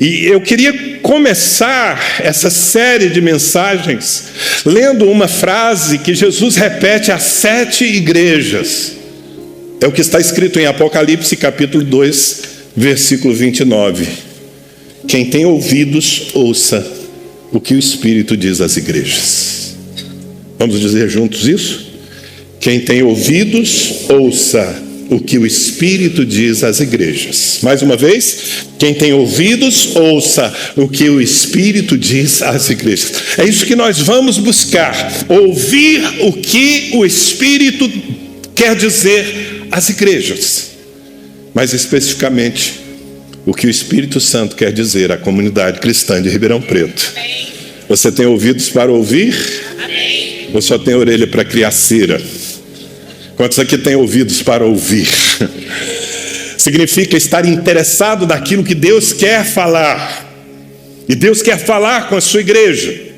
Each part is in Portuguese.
E eu queria começar essa série de mensagens lendo uma frase que Jesus repete às 7 igrejas. É o que está escrito em Apocalipse capítulo 2, versículo 29. Quem tem ouvidos, ouça o que o Espírito diz às igrejas. Vamos dizer juntos isso? Quem tem ouvidos, ouça o que o Espírito diz às igrejas. Mais uma vez, quem tem ouvidos, ouça o que o Espírito diz às igrejas. É isso que nós vamos buscar, ouvir o que o Espírito quer dizer às igrejas. Mais especificamente, o que o Espírito Santo quer dizer à comunidade cristã de Ribeirão Preto. Você tem ouvidos para ouvir? Amém. Ou só tem orelha para criar cera? Quantos aqui têm ouvidos para ouvir? Significa estar interessado naquilo que Deus quer falar. E Deus quer falar com a sua igreja.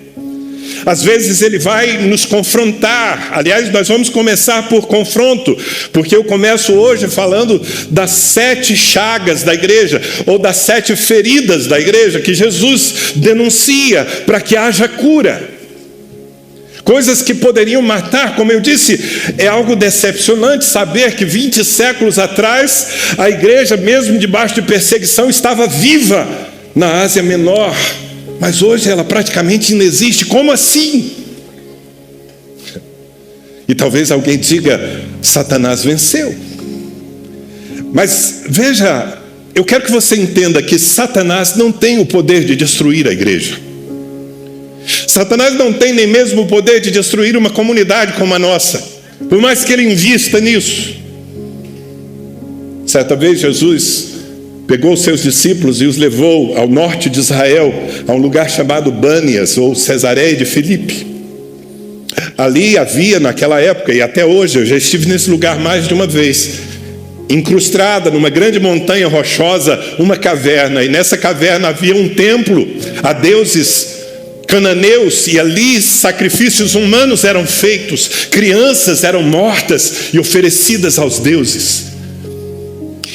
Às vezes Ele vai nos confrontar. Aliás, nós vamos começar por confronto, porque eu começo hoje falando das 7 chagas da igreja, ou das 7 feridas da igreja, que Jesus denuncia para que haja cura. Coisas que poderiam matar, como eu disse, é algo decepcionante saber que 20 séculos atrás, a igreja, mesmo debaixo de perseguição, estava viva na Ásia Menor. Mas hoje ela praticamente não existe. Como assim? E talvez alguém diga, Satanás venceu. Mas veja, eu quero que você entenda que Satanás não tem o poder de destruir a igreja. Satanás não tem nem mesmo o poder de destruir uma comunidade como a nossa, por mais que ele invista nisso. Certa vez Jesus pegou os seus discípulos e os levou ao norte de Israel, a um lugar chamado Bânias, ou Cesareia de Filipe. Ali havia naquela época, e até hoje, eu já estive nesse lugar mais de uma vez, incrustada numa grande montanha rochosa, uma caverna, e nessa caverna havia um templo a deuses cananeus, e ali sacrifícios humanos eram feitos, crianças eram mortas e oferecidas aos deuses.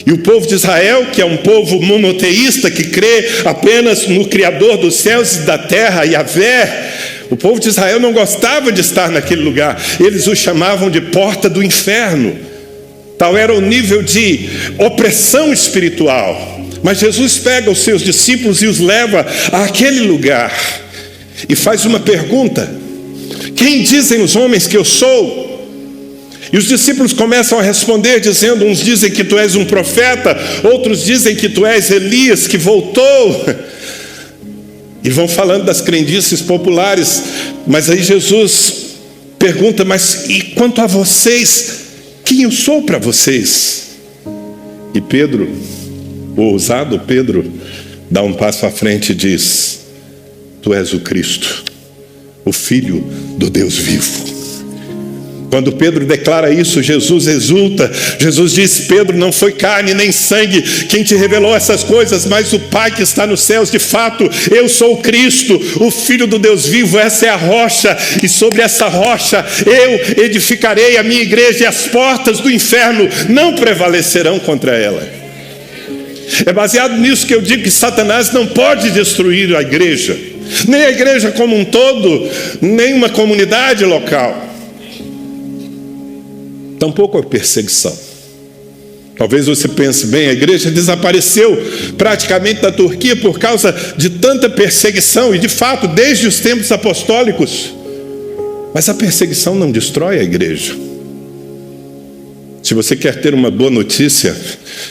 E o povo de Israel, que é um povo monoteísta, que crê apenas no Criador dos céus e da terra, Yahvé, o povo de Israel não gostava de estar naquele lugar. Eles o chamavam de porta do inferno. Tal era o nível de opressão espiritual. Mas Jesus pega os seus discípulos e os leva àquele lugar e faz uma pergunta: quem dizem os homens que eu sou? E os discípulos começam a responder dizendo, uns dizem que tu és um profeta, outros dizem que tu és Elias que voltou. E vão falando das crendices populares. Mas aí Jesus pergunta, mas e quanto a vocês, quem eu sou para vocês? E Pedro, o ousado Pedro, dá um passo à frente e diz, tu és o Cristo, o Filho do Deus vivo. Quando Pedro declara isso, Jesus exulta. Jesus diz, Pedro, não foi carne nem sangue quem te revelou essas coisas, mas o Pai que está nos céus. De fato, eu sou o Cristo, o Filho do Deus vivo. Essa é a rocha, e sobre essa rocha eu edificarei a minha igreja, e as portas do inferno não prevalecerão contra ela. É baseado nisso que eu digo que Satanás não pode destruir a igreja, nem a igreja como um todo, nem uma comunidade local. Tampouco a perseguição. Talvez você pense, bem, a igreja desapareceu praticamente da Turquia por causa de tanta perseguição, e de fato, desde os tempos apostólicos. Mas a perseguição não destrói a igreja. Se você quer ter uma boa notícia,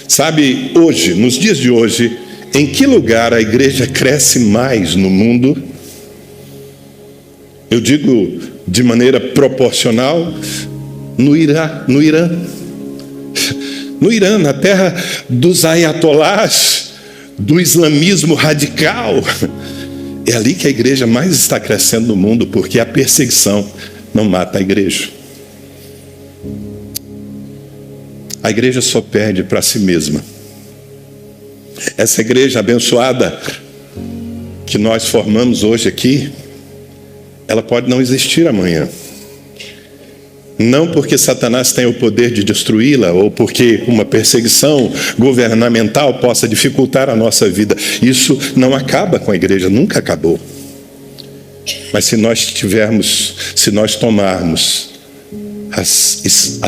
sabe hoje, nos dias de hoje, em que lugar a igreja cresce mais no mundo? Eu digo de maneira proporcional, no Irã, na terra dos ayatolás, do islamismo radical. É ali que a igreja mais está crescendo no mundo, porque a perseguição não mata a igreja. A igreja só perde para si mesma. Essa igreja abençoada que nós formamos hoje aqui, ela pode não existir amanhã. Não porque Satanás tem o poder de destruí-la ou porque uma perseguição governamental possa dificultar a nossa vida. Isso não acaba com a igreja, nunca acabou. Mas se nós tomarmos as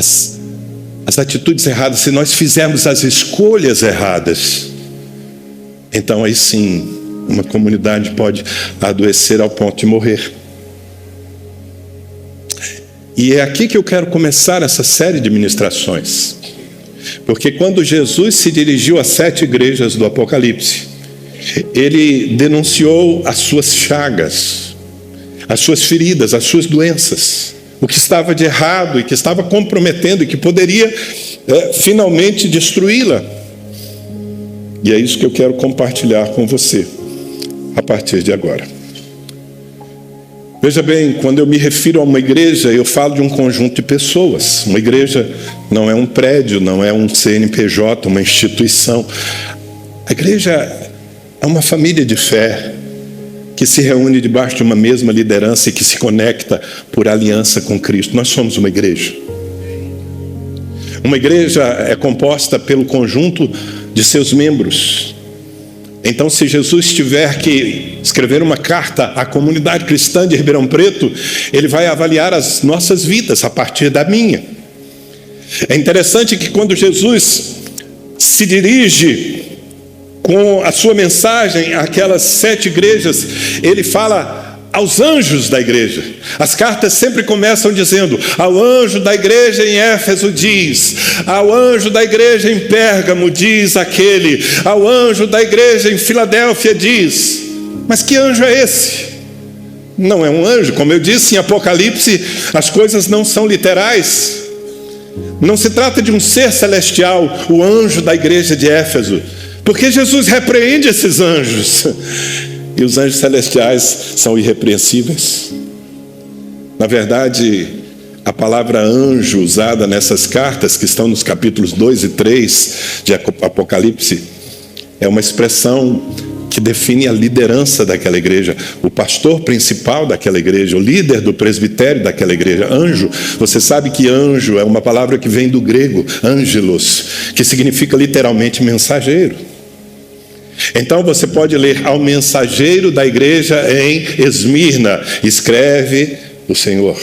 atitudes erradas, se nós fizermos as escolhas erradas, então aí sim, uma comunidade pode adoecer ao ponto de morrer. E é aqui que eu quero começar essa série de ministrações. Porque quando Jesus se dirigiu às 7 igrejas do Apocalipse, ele denunciou as suas chagas, as suas feridas, as suas doenças, o que estava de errado e que estava comprometendo e que poderia finalmente destruí-la. E é isso que eu quero compartilhar com você a partir de agora. Veja bem, quando eu me refiro a uma igreja, eu falo de um conjunto de pessoas. Uma igreja não é um prédio, não é um CNPJ, uma instituição. A igreja é uma família de fé que se reúne debaixo de uma mesma liderança e que se conecta por aliança com Cristo. Nós somos uma igreja. Uma igreja é composta pelo conjunto de seus membros. Então, se Jesus tiver que escrever uma carta à comunidade cristã de Ribeirão Preto, ele vai avaliar as nossas vidas a partir da minha. É interessante que quando Jesus se dirige com a sua mensagem àquelas 7 igrejas, ele fala aos anjos da igreja. As cartas sempre começam dizendo: ao anjo da igreja em Éfeso diz, ao anjo da igreja em Pérgamo diz aquele, ao anjo da igreja em Filadélfia diz. Mas que anjo é esse? Não é um anjo. Como eu disse, em Apocalipse as coisas não são literais. Não se trata de um ser celestial, o anjo da igreja de Éfeso, porque Jesus repreende esses anjos. E os anjos celestiais são irrepreensíveis. Na verdade, a palavra anjo usada nessas cartas, que estão nos capítulos 2 e 3 de Apocalipse, é uma expressão que define a liderança daquela igreja, o pastor principal daquela igreja, o líder do presbitério daquela igreja. Anjo, você sabe que anjo é uma palavra que vem do grego, angelos, que significa literalmente mensageiro. Então você pode ler: ao mensageiro da igreja em Esmirna, escreve o Senhor.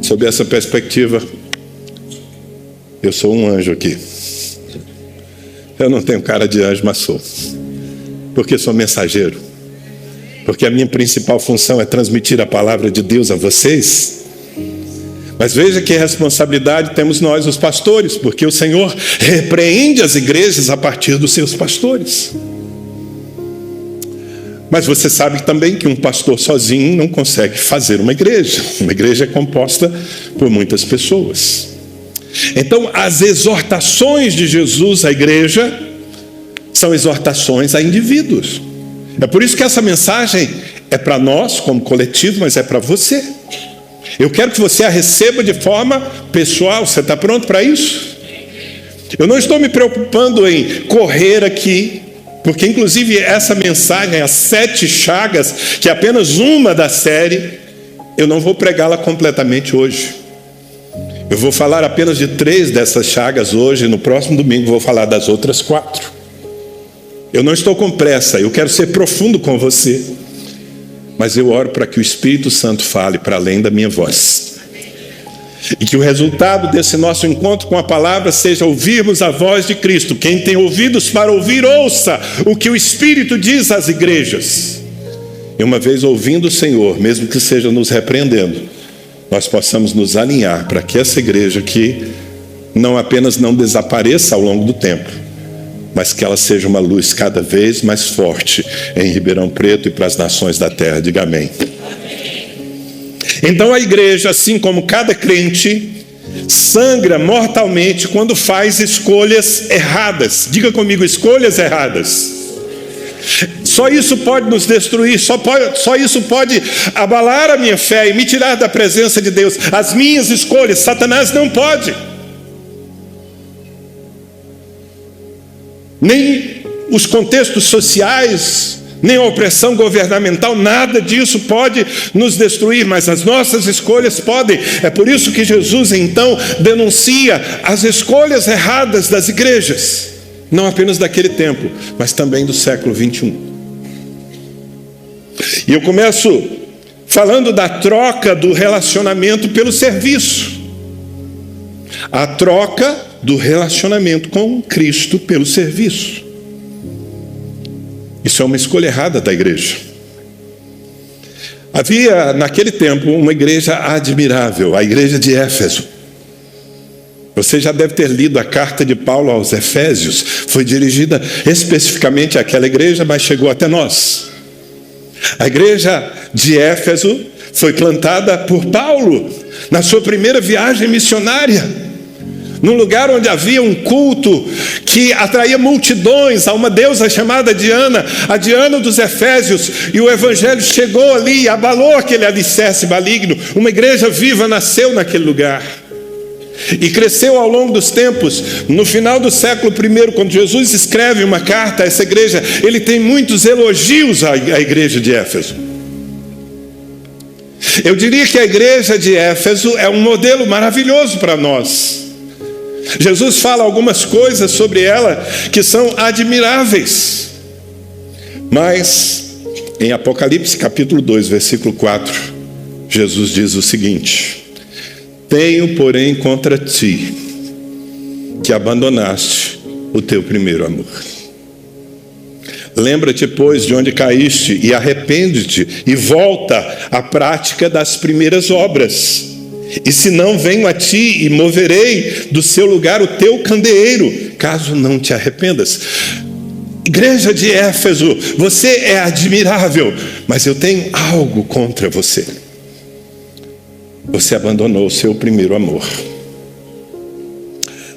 Sob essa perspectiva, eu sou um anjo aqui. Eu não tenho cara de anjo, mas sou. Porque sou mensageiro. Porque a minha principal função é transmitir a palavra de Deus a vocês. Mas veja que responsabilidade temos nós, os pastores, porque o Senhor repreende as igrejas a partir dos seus pastores. Mas você sabe também que um pastor sozinho não consegue fazer uma igreja. Uma igreja é composta por muitas pessoas. Então, as exortações de Jesus à igreja são exortações a indivíduos. É por isso que essa mensagem é para nós, como coletivo, mas é para você. Eu quero que você a receba de forma pessoal. Você está pronto para isso? Eu não estou me preocupando em correr aqui, porque inclusive essa mensagem, as 7 chagas, que é apenas uma da série, eu não vou pregá-la completamente hoje. Eu vou falar apenas de 3 dessas chagas hoje. No próximo domingo vou falar das outras 4. Eu não estou com pressa, eu quero ser profundo com você. Mas eu oro para que o Espírito Santo fale para além da minha voz. E que o resultado desse nosso encontro com a palavra seja ouvirmos a voz de Cristo. Quem tem ouvidos para ouvir, ouça o que o Espírito diz às igrejas. E uma vez ouvindo o Senhor, mesmo que seja nos repreendendo, nós possamos nos alinhar para que essa igreja aqui não apenas não desapareça ao longo do tempo, mas que ela seja uma luz cada vez mais forte em Ribeirão Preto e para as nações da terra. Diga amém. Então a igreja, assim como cada crente, sangra mortalmente quando faz escolhas erradas. Diga comigo: escolhas erradas. Só isso pode nos destruir, só isso pode abalar a minha fé e me tirar da presença de Deus. As minhas escolhas, Satanás não pode. Nem os contextos sociais nem a opressão governamental, nada disso pode nos destruir, mas as nossas escolhas podem. É por isso que Jesus então denuncia as escolhas erradas das igrejas, não apenas daquele tempo, mas também do século 21. E eu começo falando da troca do relacionamento pelo serviço. A troca do relacionamento com Cristo pelo serviço. Isso é uma escolha errada da igreja. Havia naquele tempo uma igreja admirável, a igreja de Éfeso. Você já deve ter lido a carta de Paulo aos Efésios. Foi dirigida especificamente àquela igreja, mas chegou até nós. A igreja de Éfeso foi plantada por Paulo na sua primeira viagem missionária, num lugar onde havia um culto que atraía multidões a uma deusa chamada Diana, a Diana dos Efésios, e o evangelho chegou ali e abalou aquele alicerce maligno. Uma igreja viva nasceu naquele lugar e cresceu ao longo dos tempos. No final do século I, quando Jesus escreve uma carta a essa igreja, ele tem muitos elogios à igreja de Éfeso. Eu diria que a igreja de Éfeso é um modelo maravilhoso para nós. Jesus fala algumas coisas sobre ela que são admiráveis. Mas em Apocalipse capítulo 2, versículo 4, Jesus diz o seguinte: tenho, porém, contra ti que abandonaste o teu primeiro amor. Lembra-te, pois, de onde caíste, e arrepende-te, e volta à prática das primeiras obras. E se não, venho a ti e moverei do seu lugar o teu candeeiro, caso não te arrependas. Igreja de Éfeso, você é admirável, mas eu tenho algo contra você. Você abandonou o seu primeiro amor.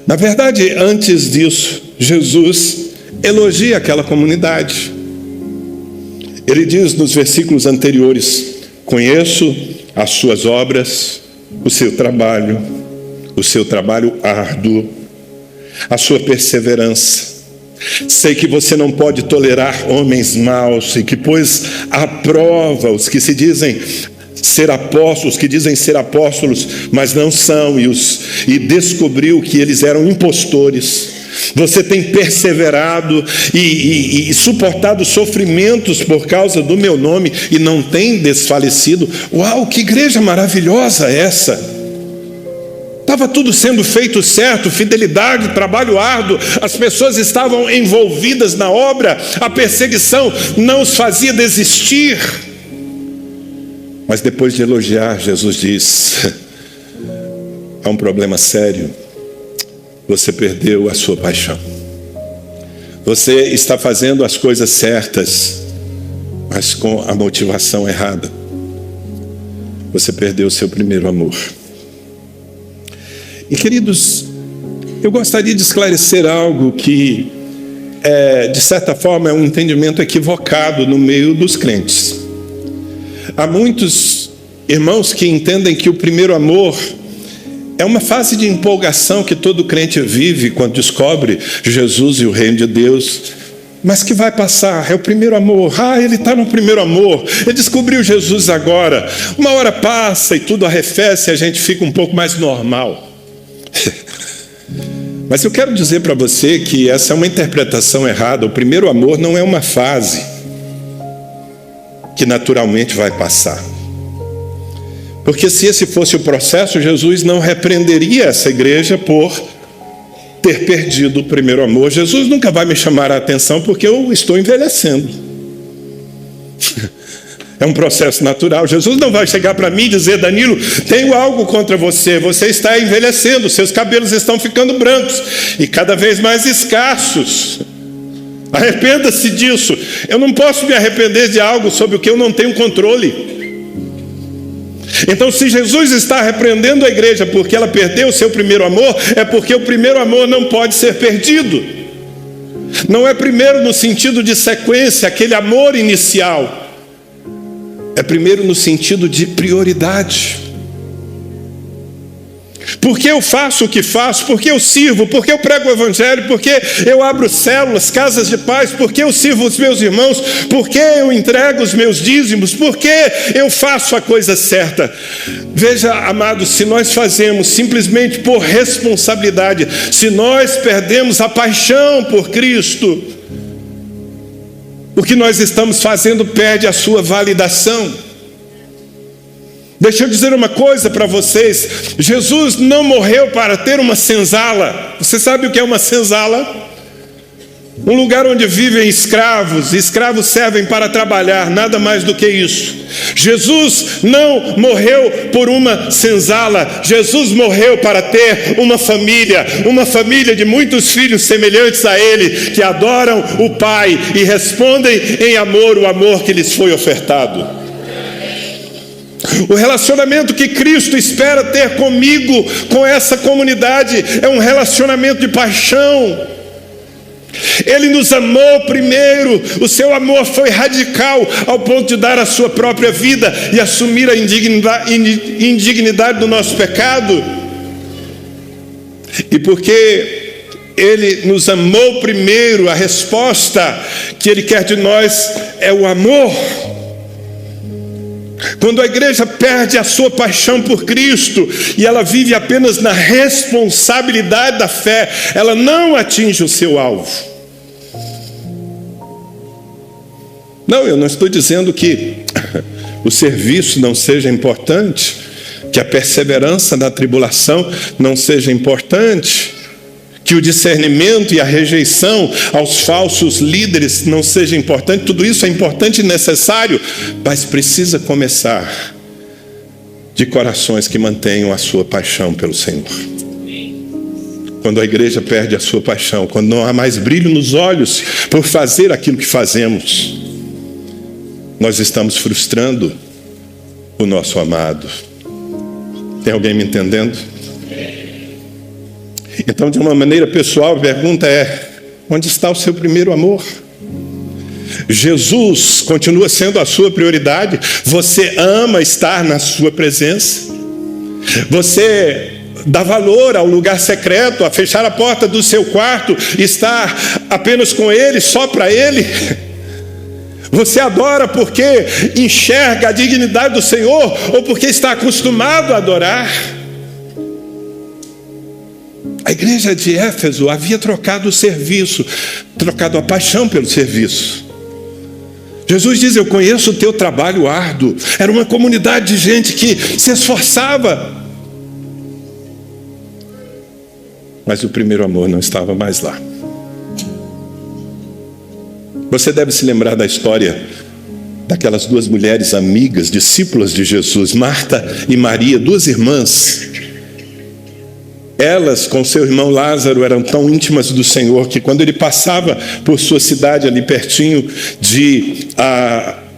Na verdade, antes disso, Jesus elogia aquela comunidade. Ele diz nos versículos anteriores: conheço as suas obras, o seu trabalho árduo, a sua perseverança. Sei que você não pode tolerar homens maus e que pôs à prova os que se dizem ser apóstolos, que dizem ser apóstolos, mas não são, e descobriu que eles eram impostores. Você tem perseverado e suportado sofrimentos por causa do meu nome e não tem desfalecido. Uau, que igreja maravilhosa essa! Estava tudo sendo feito certo, fidelidade, trabalho árduo, as pessoas estavam envolvidas na obra, a perseguição não os fazia desistir. Mas depois de elogiar, Jesus diz: há um problema sério. Você perdeu a sua paixão. Você está fazendo as coisas certas, mas com a motivação errada. Você perdeu o seu primeiro amor. E queridos, eu gostaria de esclarecer algo que, de certa forma, é um entendimento equivocado no meio dos crentes. Há muitos irmãos que entendem que o primeiro amor é uma fase de empolgação que todo crente vive quando descobre Jesus e o reino de Deus, mas que vai passar. É o primeiro amor. Ele está no primeiro amor. Ele descobriu Jesus agora. Uma hora passa e tudo arrefece e a gente fica um pouco mais normal. Mas eu quero dizer para você que essa é uma interpretação errada. O primeiro amor não é uma fase que naturalmente vai passar. Porque se esse fosse o processo, Jesus não repreenderia essa igreja por ter perdido o primeiro amor. Jesus nunca vai me chamar a atenção porque eu estou envelhecendo. É um processo natural. Jesus não vai chegar para mim e dizer: Danilo, tenho algo contra você. Você está envelhecendo, seus cabelos estão ficando brancos e cada vez mais escassos. Arrependa-se disso. Eu não posso me arrepender de algo sobre o que eu não tenho controle. Então, se Jesus está repreendendo a igreja porque ela perdeu o seu primeiro amor, é porque o primeiro amor não pode ser perdido. Não é primeiro no sentido de sequência, aquele amor inicial. É primeiro no sentido de prioridade. Por que eu faço o que faço? Por que eu sirvo? Por que eu prego o evangelho? Por que eu abro células, casas de paz? Por que eu sirvo os meus irmãos? Por que eu entrego os meus dízimos? Por que eu faço a coisa certa? Veja, amados, se nós fazemos simplesmente por responsabilidade, se nós perdemos a paixão por Cristo, o que nós estamos fazendo perde a sua validação. Deixa eu dizer uma coisa para vocês. Jesus não morreu para ter uma senzala. Você sabe o que é uma senzala? Um lugar onde vivem escravos. Escravos servem para trabalhar, nada mais do que isso. Jesus não morreu por uma senzala. Jesus morreu para ter uma família de muitos filhos semelhantes a Ele, que adoram o Pai e respondem em amor o amor que lhes foi ofertado. O relacionamento que Cristo espera ter comigo, com essa comunidade, é um relacionamento de paixão. Ele nos amou primeiro, o seu amor foi radical, ao ponto de dar a sua própria vida e assumir a indignidade do nosso pecado. E porque Ele nos amou primeiro, a resposta que Ele quer de nós é o amor. Quando a igreja perde a sua paixão por Cristo e ela vive apenas na responsabilidade da fé, ela não atinge o seu alvo. Não, eu não estou dizendo que o serviço não seja importante, que a perseverança na tribulação não seja importante, que o discernimento e a rejeição aos falsos líderes não seja importante. Tudo isso é importante e necessário, mas precisa começar de corações que mantenham a sua paixão pelo Senhor. Quando a igreja perde a sua paixão, quando não há mais brilho nos olhos por fazer aquilo que fazemos, nós estamos frustrando o nosso amado. Tem alguém me entendendo? Então, de uma maneira pessoal, a pergunta é: onde está o seu primeiro amor? Jesus continua sendo a sua prioridade? Você ama estar na sua presença? Você dá valor ao lugar secreto, a fechar a porta do seu quarto, estar apenas com Ele, só para Ele? Você adora porque enxerga a dignidade do Senhor ou porque está acostumado a adorar? A igreja de Éfeso havia trocado o serviço, trocado a paixão pelo serviço. Jesus diz: eu conheço o teu trabalho árduo. Era uma comunidade de gente que se esforçava, mas o primeiro amor não estava mais lá. Você deve se lembrar da história daquelas duas mulheres amigas, discípulas de Jesus, Marta e Maria, duas irmãs. Elas, com seu irmão Lázaro, eram tão íntimas do Senhor que quando ele passava por sua cidade ali pertinho de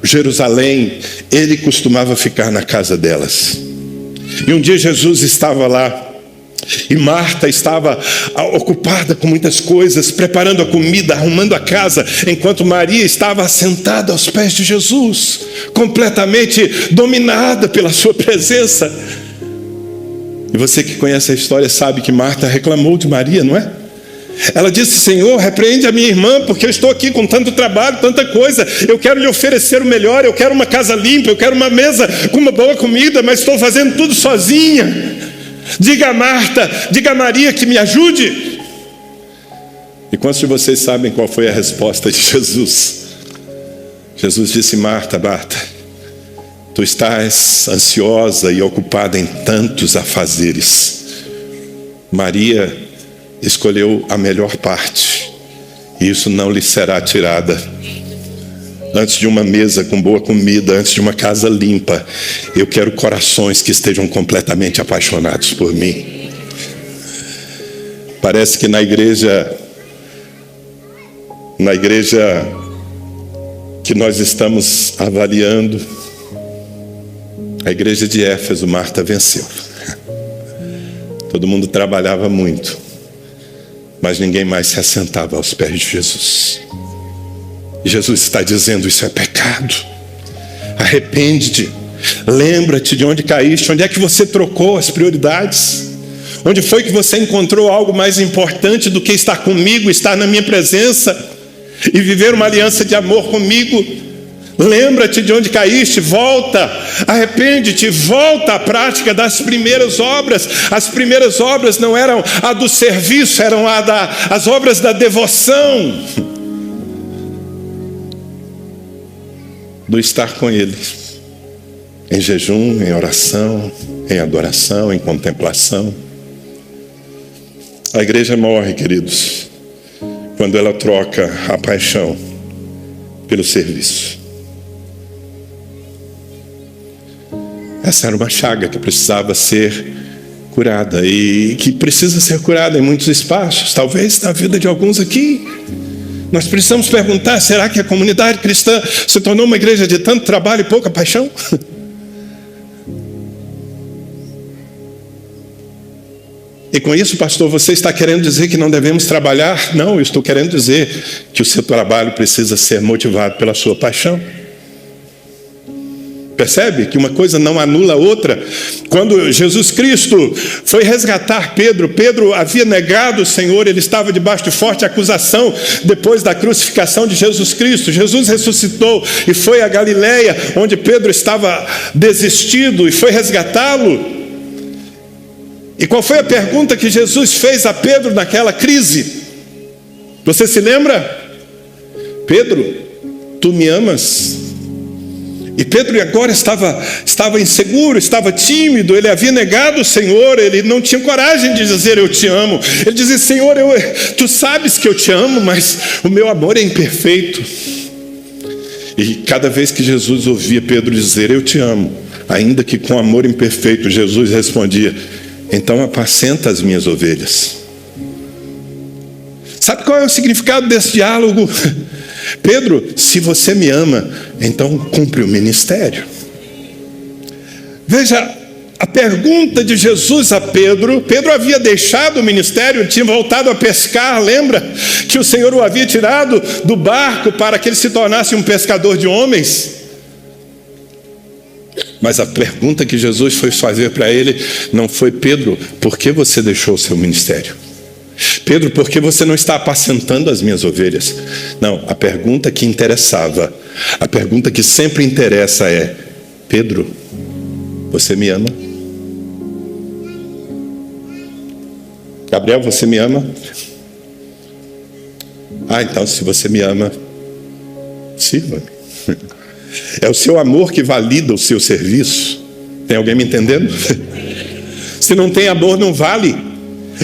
Jerusalém, ele costumava ficar na casa delas. E um dia Jesus estava lá e Marta estava ocupada com muitas coisas, preparando a comida, arrumando a casa, enquanto Maria estava sentada aos pés de Jesus, completamente dominada pela sua presença. E você que conhece a história sabe que Marta reclamou de Maria, não é? Ela disse: Senhor, repreende a minha irmã, porque eu estou aqui com tanto trabalho, tanta coisa. Eu quero lhe oferecer o melhor, eu quero uma casa limpa, eu quero uma mesa com uma boa comida, mas estou fazendo tudo sozinha. Diga a Marta, diga a Maria que me ajude. E quantos de vocês sabem qual foi a resposta de Jesus? Jesus disse: Marta, Marta, tu estás ansiosa e ocupada em tantos afazeres. Maria escolheu a melhor parte, e isso não lhe será tirada. Antes de uma mesa com boa comida, antes de uma casa limpa, eu quero corações que estejam completamente apaixonados por mim. Parece que na igreja que nós estamos avaliando, a igreja de Éfeso, Marta venceu. Todo mundo trabalhava muito, mas ninguém mais se assentava aos pés de Jesus. E Jesus está dizendo: isso é pecado. Arrepende-te. Lembra-te de onde caíste. Onde é que você trocou as prioridades? Onde foi que você encontrou algo mais importante do que estar comigo, estar na minha presença e viver uma aliança de amor comigo? Lembra-te de onde caíste, volta, arrepende-te, volta à prática das primeiras obras. As primeiras obras não eram a do serviço, eram as obras da devoção, do estar com Ele, em jejum, em oração, em adoração, em contemplação. A igreja morre, queridos, quando ela troca a paixão pelo serviço. Essa era uma chaga que precisava ser curada e que precisa ser curada em muitos espaços, talvez na vida de alguns aqui. Nós precisamos perguntar: será que a comunidade cristã se tornou uma igreja de tanto trabalho e pouca paixão? E com isso, pastor, você está querendo dizer que não devemos trabalhar? Não, eu estou querendo dizer que o seu trabalho precisa ser motivado pela sua paixão. Percebe que uma coisa não anula a outra? Quando Jesus Cristo foi resgatar Pedro, Pedro havia negado o Senhor, ele estava debaixo de forte acusação depois da crucificação de Jesus Cristo. Jesus ressuscitou e foi a Galileia, onde Pedro estava desistido, e foi resgatá-lo. E qual foi a pergunta que Jesus fez a Pedro naquela crise? Você se lembra? Pedro, tu me amas? E Pedro agora estava inseguro, estava tímido, ele havia negado o Senhor, ele não tinha coragem de dizer eu te amo. Ele dizia: Senhor, tu sabes que eu te amo, mas o meu amor é imperfeito. E cada vez que Jesus ouvia Pedro dizer eu te amo, ainda que com amor imperfeito, Jesus respondia: então apacenta as minhas ovelhas. Sabe qual é o significado desse diálogo? Pedro, se você me ama, então cumpre o ministério. Veja, a pergunta de Jesus a Pedro: Pedro havia deixado o ministério, tinha voltado a pescar, lembra? Que o Senhor o havia tirado do barco para que ele se tornasse um pescador de homens. Mas a pergunta que Jesus foi fazer para ele não foi: Pedro, por que você deixou o seu ministério? Pedro, por que você não está apacentando as minhas ovelhas? Não, a pergunta que interessava, a pergunta que sempre interessa é: Pedro, você me ama? Gabriel, você me ama? Então se você me ama, sirva-me. É o seu amor que valida o seu serviço. Tem alguém me entendendo? Se não tem amor, não vale.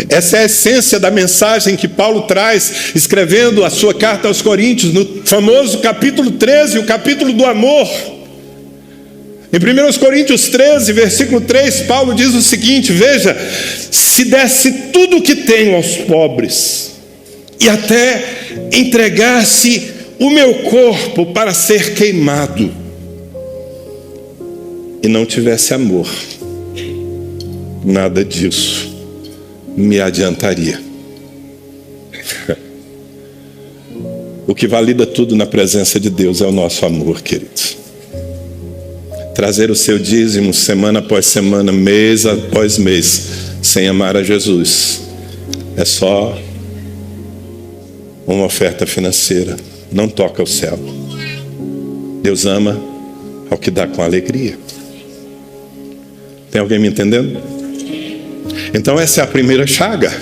Essa é a essência da mensagem que Paulo traz, escrevendo a sua carta aos Coríntios, no famoso capítulo 13, o capítulo do amor. Em 1 Coríntios 13, versículo 3, Paulo diz o seguinte: veja, se desse tudo o que tenho aos pobres, e até entregasse o meu corpo para ser queimado, e não tivesse amor, nada disso me adiantaria. O que valida tudo na presença de Deus é o nosso amor, queridos. Trazer o seu dízimo semana após semana, mês após mês, sem amar a Jesus, é só uma oferta financeira, não toca o céu. Deus ama ao que dá com alegria. Tem alguém me entendendo? Então essa é a primeira chaga.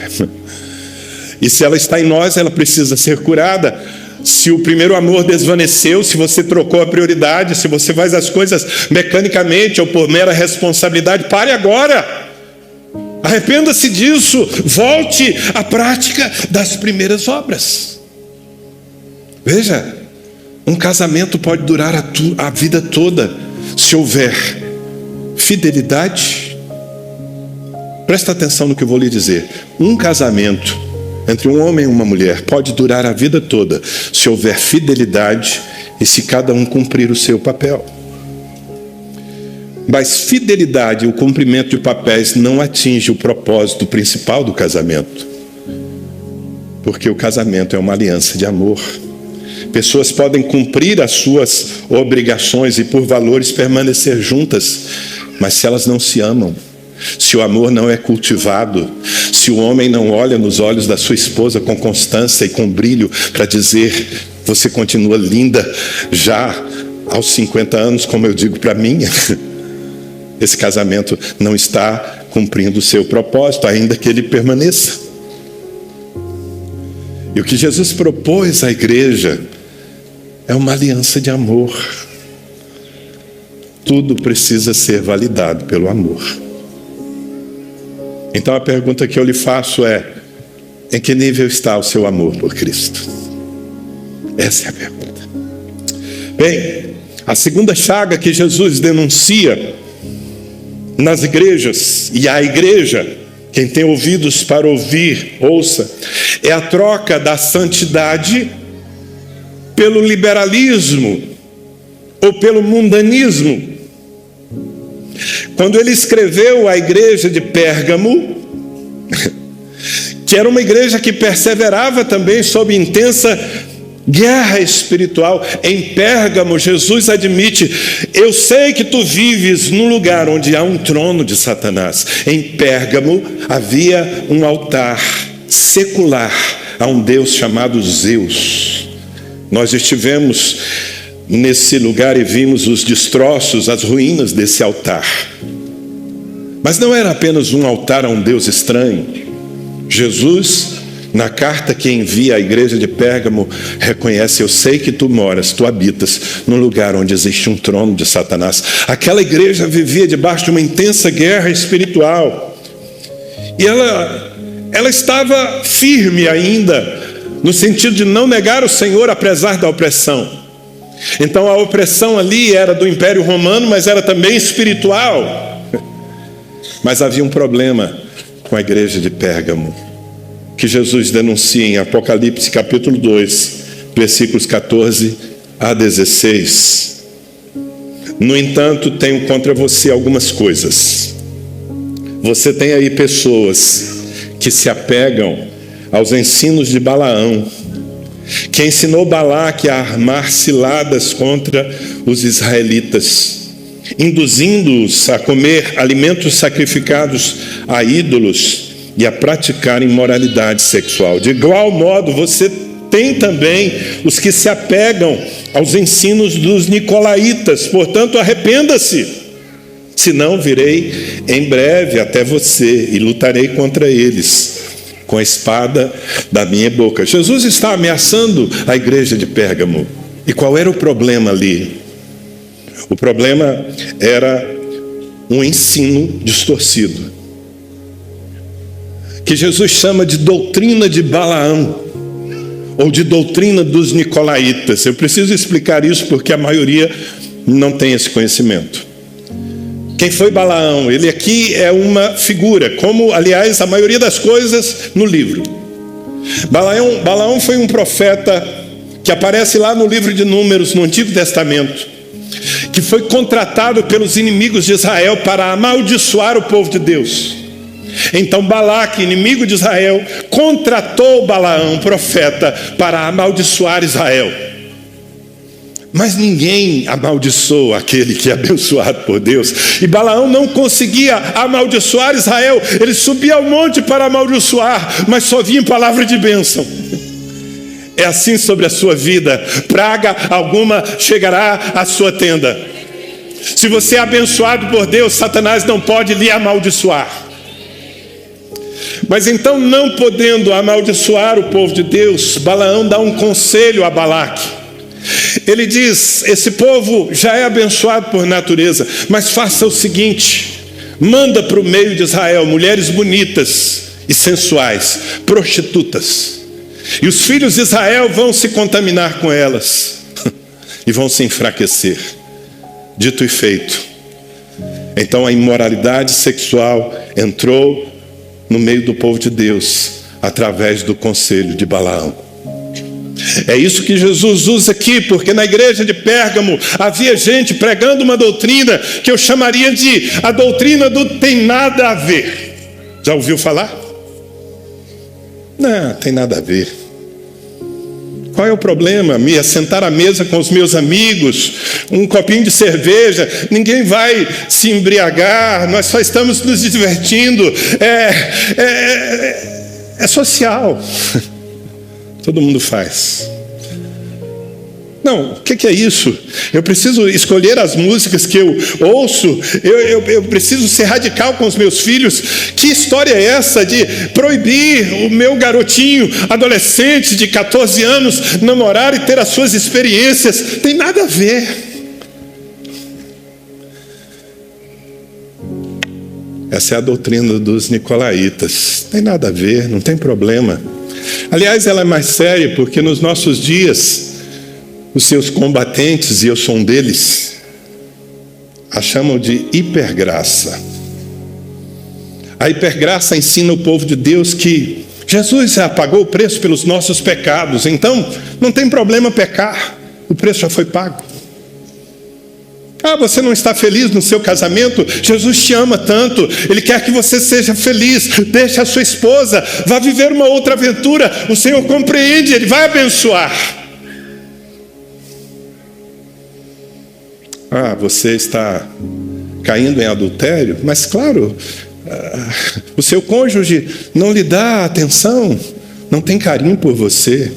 E se ela está em nós, ela precisa ser curada. Se o primeiro amor desvaneceu, se você trocou a prioridade, se você faz as coisas mecanicamente ou por mera responsabilidade, pare agora. Arrependa-se disso. Volte à prática das primeiras obras. Veja, um casamento pode durar a vida toda se houver fidelidade. Presta atenção no que eu vou lhe dizer. Um casamento entre um homem e uma mulher pode durar a vida toda se houver fidelidade e se cada um cumprir o seu papel. Mas fidelidade e o cumprimento de papéis não atinge o propósito principal do casamento, porque o casamento é uma aliança de amor. Pessoas podem cumprir as suas obrigações e por valores permanecer juntas, mas se elas não se amam, se o amor não é cultivado, se o homem não olha nos olhos da sua esposa com constância e com brilho para dizer: você continua linda já aos 50 anos, como eu digo para mim, esse casamento não está cumprindo o seu propósito, ainda que ele permaneça. E o que Jesus propôs à igreja é uma aliança de amor. Tudo precisa ser validado pelo amor. Então a pergunta que eu lhe faço é: em que nível está o seu amor por Cristo? Essa é a pergunta. Bem, a segunda chaga que Jesus denuncia nas igrejas, e a igreja, quem tem ouvidos para ouvir, ouça, é a troca da santidade pelo liberalismo ou pelo mundanismo. Quando ele escreveu à igreja de Pérgamo, que era uma igreja que perseverava também sob intensa guerra espiritual, em Pérgamo, Jesus admite: eu sei que tu vives num lugar onde há um trono de Satanás. Em Pérgamo havia um altar secular a um deus chamado Zeus. Nós estivemos nesse lugar e vimos os destroços, as ruínas desse altar. Mas não era apenas um altar a um deus estranho. Jesus, na carta que envia à igreja de Pérgamo, reconhece: eu sei que tu moras, tu habitas num lugar onde existe um trono de Satanás. Aquela igreja vivia debaixo de uma intensa guerra espiritual. E ela estava firme ainda, no sentido de não negar o Senhor apesar da opressão. Então a opressão ali era do Império Romano, mas era também espiritual. Mas havia um problema com a igreja de Pérgamo, que Jesus denuncia em Apocalipse capítulo 2, versículos 14 a 16. No entanto, tenho contra você algumas coisas. Você tem aí pessoas que se apegam aos ensinos de Balaão, que ensinou Balaque a armar ciladas contra os israelitas, induzindo-os a comer alimentos sacrificados a ídolos e a praticar imoralidade sexual. De igual modo, você tem também os que se apegam aos ensinos dos nicolaítas. Portanto, arrependa-se, senão virei em breve até você e lutarei contra eles com a espada da minha boca. Jesus está ameaçando a igreja de Pérgamo. E qual era o problema ali? O problema era um ensino distorcido, que Jesus chama de doutrina de Balaão, ou de doutrina dos nicolaítas. Eu preciso explicar isso porque a maioria não tem esse conhecimento. Quem foi Balaão? Ele aqui é uma figura, como aliás a maioria das coisas no livro. Balaão foi um profeta que aparece lá no livro de Números, no Antigo Testamento, que foi contratado pelos inimigos de Israel para amaldiçoar o povo de Deus. Então Balaque, inimigo de Israel, contratou Balaão, profeta, para amaldiçoar Israel. Mas ninguém amaldiçoa aquele que é abençoado por Deus. E Balaão não conseguia amaldiçoar Israel. Ele subia ao monte para amaldiçoar, mas só vinha palavra de bênção. É assim sobre a sua vida: praga alguma chegará à sua tenda. Se você é abençoado por Deus, Satanás não pode lhe amaldiçoar. Mas então, não podendo amaldiçoar o povo de Deus, Balaão dá um conselho a Balaque. Ele diz: esse povo já é abençoado por natureza, mas faça o seguinte: manda para o meio de Israel mulheres bonitas e sensuais, prostitutas, e os filhos de Israel vão se contaminar com elas e vão se enfraquecer. Dito e feito. Então a imoralidade sexual entrou no meio do povo de Deus através do conselho de Balaão. É isso que Jesus usa aqui, porque na igreja de Pérgamo havia gente pregando uma doutrina que eu chamaria de a doutrina do tem nada a ver. Já ouviu falar? Não, tem nada a ver. qual é o problema? Me assentar à mesa com os meus amigos, um copinho de cerveja, ninguém vai se embriagar, nós só estamos nos divertindo, é social. Todo mundo faz. Não, o que é isso? Eu preciso escolher as músicas que eu ouço, eu preciso ser radical com os meus filhos. Que história é essa de proibir o meu garotinho, adolescente de 14 anos, namorar e ter as suas experiências? Tem nada a ver. Essa é a doutrina dos nicolaítas. Tem nada a ver, não tem problema. Aliás, ela é mais séria porque nos nossos dias os seus combatentes, e eu sou um deles, a chamam de hipergraça. A hipergraça ensina o povo de Deus que Jesus já pagou o preço pelos nossos pecados, então não tem problema pecar, o preço já foi pago. Você não está feliz no seu casamento? Jesus te ama tanto, Ele quer que você seja feliz. Deixe a sua esposa, vá viver uma outra aventura, o Senhor compreende, Ele vai abençoar. Você está caindo em adultério, mas claro, o seu cônjuge não lhe dá atenção, não tem carinho por você.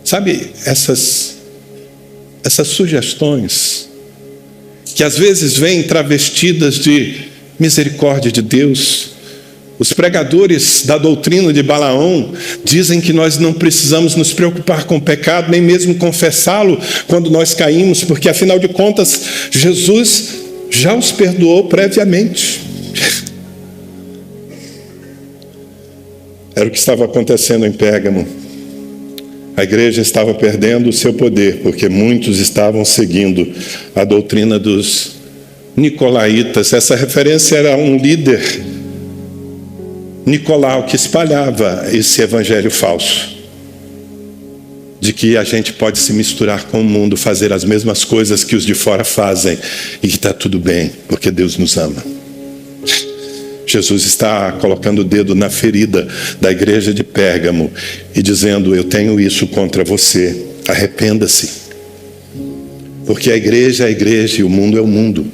Sabe, essas sugestões, que às vezes vêm travestidas de misericórdia de Deus. Os pregadores da doutrina de Balaão dizem que nós não precisamos nos preocupar com o pecado, nem mesmo confessá-lo quando nós caímos, porque afinal de contas, Jesus já os perdoou previamente. Era o que estava acontecendo em Pérgamo. A igreja estava perdendo o seu poder, porque muitos estavam seguindo a doutrina dos nicolaítas. Essa referência era um líder, Nicolau, que espalhava esse evangelho falso, de que a gente pode se misturar com o mundo, fazer as mesmas coisas que os de fora fazem, e que está tudo bem, porque Deus nos ama. Jesus está colocando o dedo na ferida da igreja de Pérgamo e dizendo: eu tenho isso contra você, arrependa-se. Porque a igreja é a igreja e o mundo é o mundo.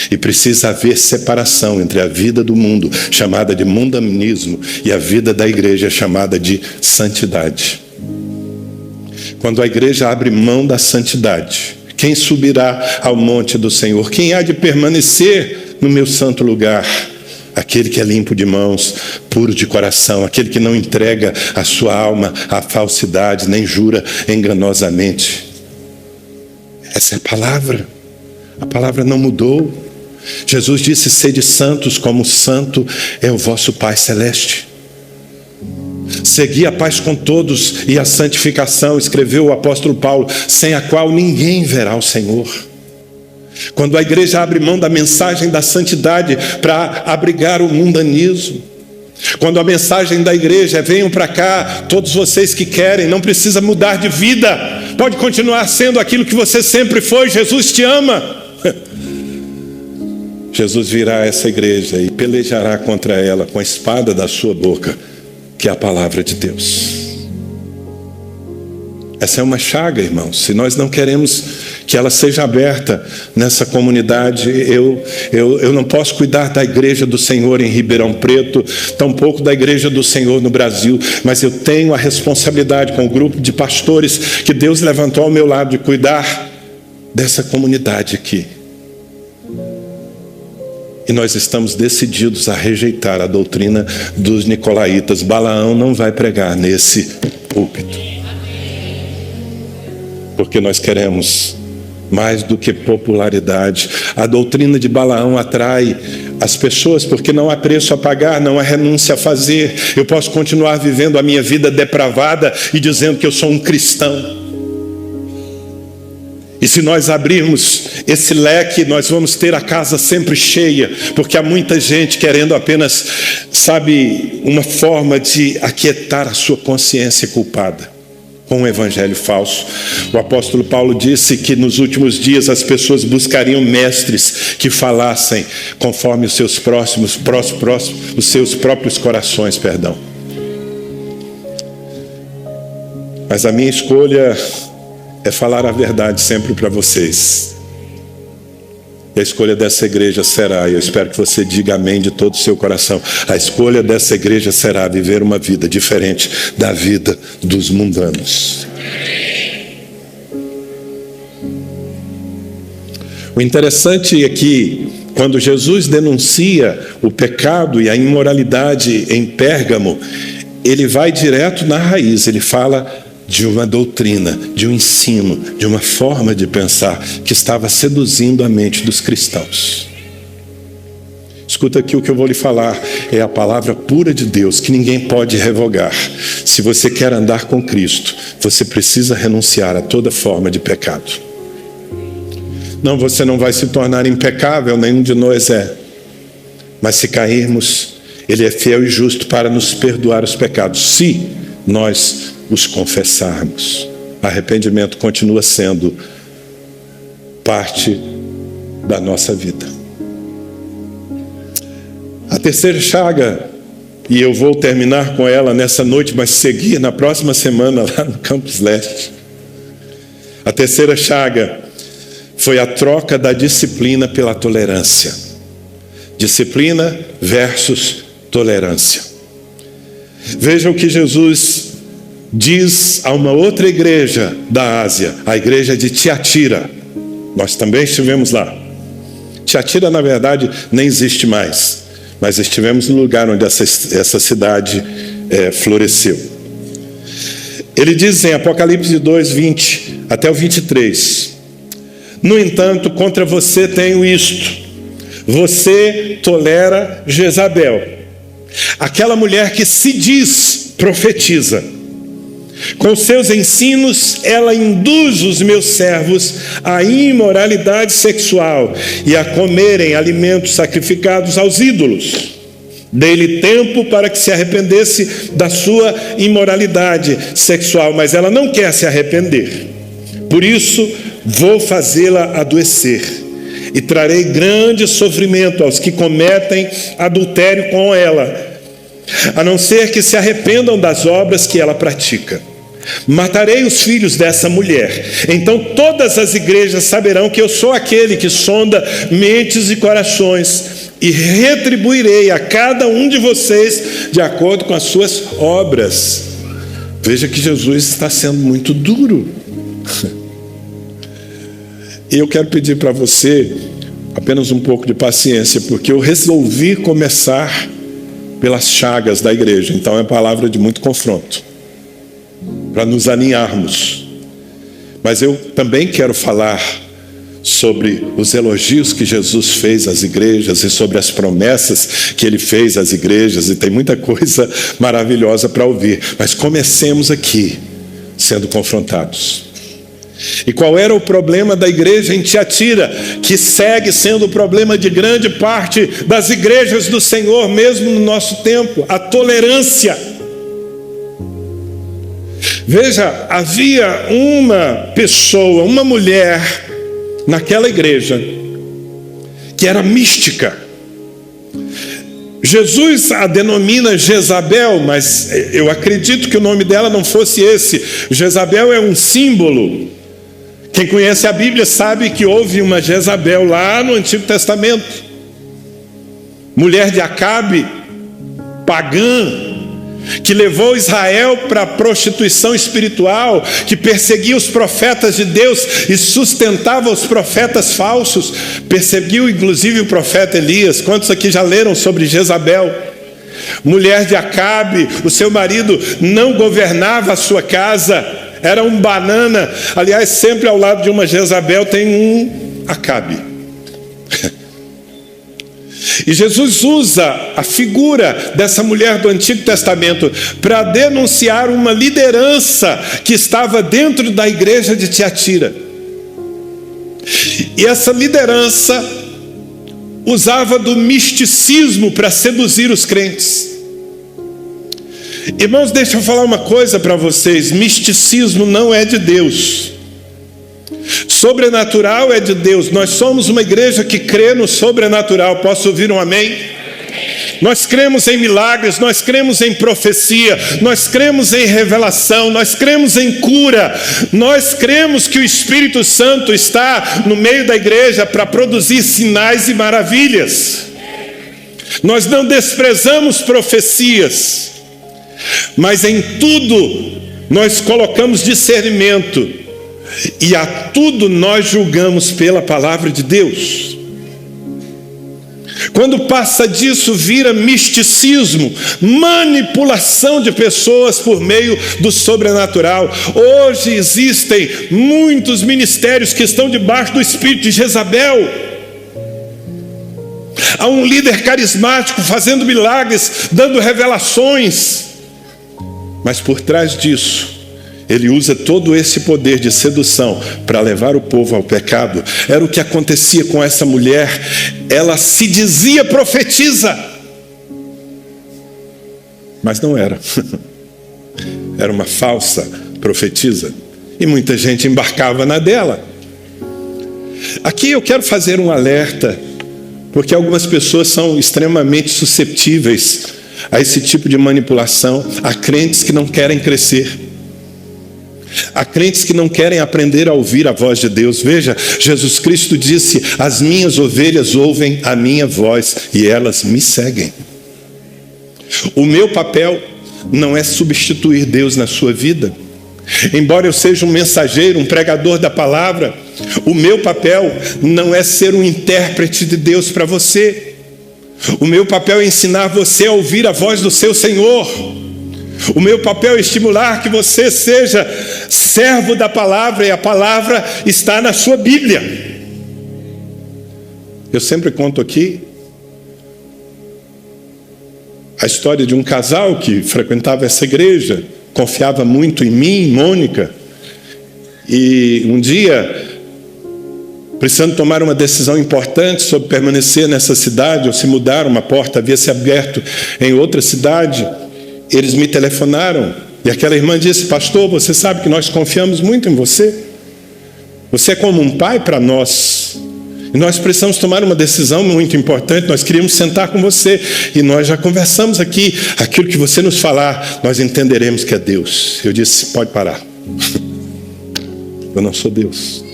E precisa haver separação entre a vida do mundo, chamada de mundanismo, e a vida da igreja, chamada de santidade. Quando a igreja abre mão da santidade, quem subirá ao monte do Senhor? Quem há de permanecer no meu santo lugar? Aquele que é limpo de mãos, puro de coração, aquele que não entrega a sua alma à falsidade, nem jura enganosamente. Essa é a palavra não mudou. Jesus disse: sede santos como santo é o vosso Pai Celeste. Segui a paz com todos e a santificação, escreveu o apóstolo Paulo, sem a qual ninguém verá o Senhor. Quando a igreja abre mão da mensagem da santidade para abrigar o mundanismo, quando a mensagem da igreja é: venham para cá, todos vocês que querem, não precisa mudar de vida, pode continuar sendo aquilo que você sempre foi, Jesus te ama. Jesus virá a essa igreja e pelejará contra ela com a espada da sua boca, que é a palavra de Deus. Essa é uma chaga, irmãos. Se nós não queremos que ela seja aberta nessa comunidade, eu não posso cuidar da igreja do Senhor em Ribeirão Preto, tampouco da igreja do Senhor no Brasil, mas eu tenho a responsabilidade com o grupo de pastores que Deus levantou ao meu lado de cuidar dessa comunidade aqui. E nós estamos decididos a rejeitar a doutrina dos nicolaítas. Balaão não vai pregar nesse púlpito, porque nós queremos mais do que popularidade. A doutrina de Balaão atrai as pessoas porque não há preço a pagar, não há renúncia a fazer. Eu posso continuar vivendo a minha vida depravada e dizendo que eu sou um cristão. E se nós abrirmos esse leque, nós vamos ter a casa sempre cheia, porque há muita gente querendo apenas, uma forma de aquietar a sua consciência culpada com um evangelho falso. O apóstolo Paulo disse que nos últimos dias as pessoas buscariam mestres que falassem conforme os seus os seus próprios corações, Mas a minha escolha é falar a verdade sempre para vocês. E a escolha dessa igreja será, e eu espero que você diga amém de todo o seu coração, a escolha dessa igreja será viver uma vida diferente da vida dos mundanos. O interessante é que, quando Jesus denuncia o pecado e a imoralidade em Pérgamo, ele vai direto na raiz, ele fala de uma doutrina, de um ensino, de uma forma de pensar que estava seduzindo a mente dos cristãos. Escuta aqui o que eu vou lhe falar, é a palavra pura de Deus, que ninguém pode revogar. Se você quer andar com Cristo, você precisa renunciar a toda forma de pecado. Não, você não vai se tornar impecável, nenhum de nós é. Mas se cairmos, Ele é fiel e justo para nos perdoar os pecados, se nós os confessarmos. Arrependimento continua sendo parte da nossa vida. A terceira chaga, e eu vou terminar com ela nessa noite, mas seguir na próxima semana lá no Campus Leste. A terceira chaga foi a troca da disciplina pela tolerância. Disciplina versus tolerância. Veja o que Jesus diz a uma outra igreja da Ásia, a igreja de Tiatira. Nós também estivemos lá. Tiatira, na verdade, nem existe mais, mas estivemos no lugar onde essa cidade floresceu. Ele diz em Apocalipse 2, 20 até o 23: no entanto, contra você tenho isto: você tolera Jezabel, aquela mulher que se diz profetiza. Com seus ensinos, ela induz os meus servos à imoralidade sexual e a comerem alimentos sacrificados aos ídolos. Dei-lhe tempo para que se arrependesse da sua imoralidade sexual, mas ela não quer se arrepender. Por isso, vou fazê-la adoecer e trarei grande sofrimento aos que cometem adultério com ela, a não ser que se arrependam das obras que ela pratica. Matarei os filhos dessa mulher. Então todas as igrejas saberão que eu sou aquele que sonda mentes e corações, e retribuirei a cada um de vocês de acordo com as suas obras. Veja que Jesus está sendo muito duro. E eu quero pedir para você apenas um pouco de paciência, porque eu resolvi começar pelas chagas da igreja. Então é palavra de muito confronto, para nos alinharmos. Mas eu também quero falar sobre os elogios que Jesus fez às igrejas e sobre as promessas que Ele fez às igrejas, e tem muita coisa maravilhosa para ouvir. Mas comecemos aqui, sendo confrontados. E qual era o problema da igreja em Tiatira, que segue sendo o problema de grande parte das igrejas do Senhor, mesmo no nosso tempo? A tolerância. Veja, havia uma pessoa, uma mulher naquela igreja que era mística. Jesus a denomina Jezabel, mas eu acredito que o nome dela não fosse esse. Jezabel é um símbolo. Quem conhece a Bíblia sabe que houve uma Jezabel lá no Antigo Testamento, mulher de Acabe, pagã, que levou Israel para a prostituição espiritual, que perseguia os profetas de Deus e sustentava os profetas falsos. Perseguiu inclusive o profeta Elias. Quantos aqui já leram sobre Jezabel? Mulher de Acabe, o seu marido não governava a sua casa, era um banana. Aliás, sempre ao lado de uma Jezabel tem um Acabe. E Jesus usa a figura dessa mulher do Antigo Testamento para denunciar uma liderança que estava dentro da igreja de Tiatira. E essa liderança usava do misticismo para seduzir os crentes. Irmãos, deixa eu falar uma coisa para vocês: misticismo não é de Deus. Sobrenatural é de Deus. Nós somos uma igreja que crê no sobrenatural. Posso ouvir um amém? Nós cremos em milagres, nós cremos em profecia, nós cremos em revelação, nós cremos em cura, nós cremos que o Espírito Santo está no meio da igreja para produzir sinais e maravilhas. Nós não desprezamos profecias, mas em tudo nós colocamos discernimento e a tudo nós julgamos pela palavra de Deus. Quando passa disso, vira misticismo, manipulação de pessoas por meio do sobrenatural. Hoje existem muitos ministérios que estão debaixo do espírito de Jezabel. Há um líder carismático fazendo milagres, dando revelações, mas por trás disso ele usa todo esse poder de sedução para levar o povo ao pecado. Era o que acontecia com essa mulher. Ela se dizia profetisa, mas não era. Era uma falsa profetisa. E muita gente embarcava na dela. Aqui eu quero fazer um alerta, porque algumas pessoas são extremamente suscetíveis a esse tipo de manipulação. Há crentes que não querem crescer. Há crentes que não querem aprender a ouvir a voz de Deus. Veja, Jesus Cristo disse: as minhas ovelhas ouvem a minha voz e elas me seguem. O meu papel não é substituir Deus na sua vida. Embora eu seja um mensageiro, um pregador da palavra, o meu papel não é ser um intérprete de Deus para você. O meu papel é ensinar você a ouvir a voz do seu Senhor. O meu papel é estimular que você seja servo da palavra, e a palavra está na sua Bíblia. Eu sempre conto aqui a história de um casal que frequentava essa igreja, confiava muito em mim, Mônica, e um dia, precisando tomar uma decisão importante sobre permanecer nessa cidade ou se mudar, uma porta havia se aberto em outra cidade. Eles me telefonaram e aquela irmã disse: pastor, você sabe que nós confiamos muito em você. Você é como um pai para nós. E nós precisamos tomar uma decisão muito importante. Nós queríamos sentar com você e nós já conversamos aqui. Aquilo que você nos falar, nós entenderemos que é Deus. Eu disse: pode parar. Eu não sou Deus.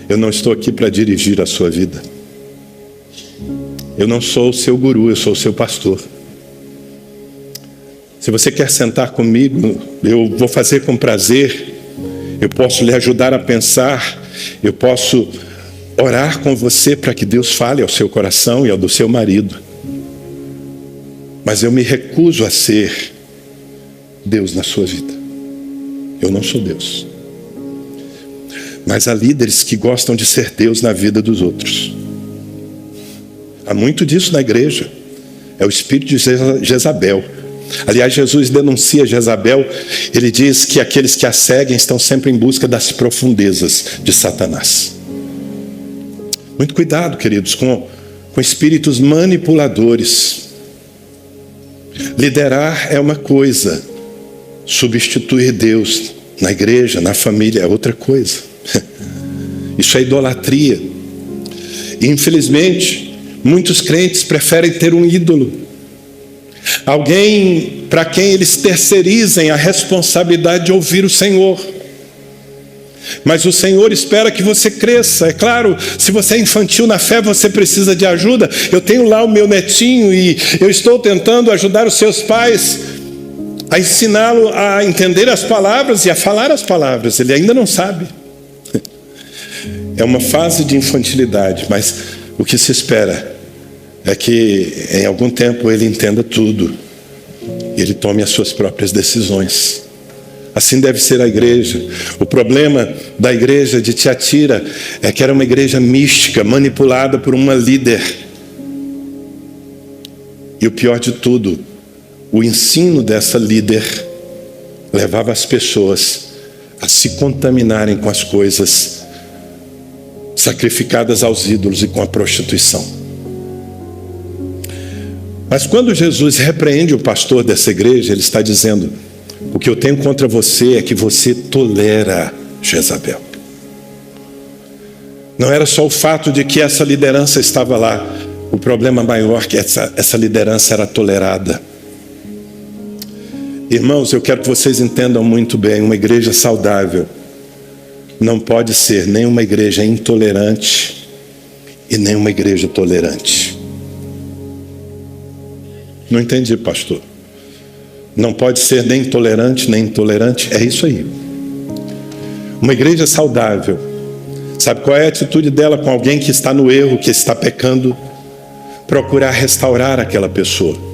Eu não estou aqui para dirigir a sua vida. Eu não sou o seu guru, eu sou o seu pastor. Se você quer sentar comigo, eu vou fazer com prazer. Eu posso lhe ajudar a pensar. Eu posso orar com você para que Deus fale ao seu coração e ao do seu marido. Mas eu me recuso a ser Deus na sua vida. Eu não sou Deus. Mas há líderes que gostam de ser Deus na vida dos outros. Há muito disso na igreja. É o espírito de Jezabel. Aliás, Jesus denuncia Jezabel. Ele diz que aqueles que a seguem estão sempre em busca das profundezas de Satanás. Muito cuidado, queridos, com espíritos manipuladores. Liderar é uma coisa, substituir Deus na igreja, na família, é outra coisa. Isso é idolatria. E, infelizmente, muitos crentes preferem ter um ídolo. Alguém para quem eles terceirizem a responsabilidade de ouvir o Senhor. Mas o Senhor espera que você cresça. É claro, se você é infantil na fé, você precisa de ajuda. Eu tenho lá o meu netinho e eu estou tentando ajudar os seus pais a ensiná-lo a entender as palavras e a falar as palavras. Ele ainda não sabe. É uma fase de infantilidade, mas o que se espera é que em algum tempo ele entenda tudo e ele tome as suas próprias decisões. Assim deve ser a igreja. O problema da igreja de Tiatira é que era uma igreja mística, manipulada por uma líder. E o pior de tudo, o ensino dessa líder levava as pessoas a se contaminarem com as coisas sacrificadas aos ídolos e com a prostituição. Mas quando Jesus repreende o pastor dessa igreja, ele está dizendo: o que eu tenho contra você é que você tolera Jezabel. Não era só o fato de que essa liderança estava lá, O problema maior é que essa liderança era tolerada. Irmãos, eu quero que vocês entendam muito bem, uma igreja saudável não pode ser nem uma igreja intolerante e nem uma igreja tolerante. Não entendi, pastor. Não pode ser nem intolerante nem intolerante, é isso aí. Uma igreja saudável, sabe qual é a atitude dela com alguém que está no erro, que está pecando? Procurar restaurar aquela pessoa.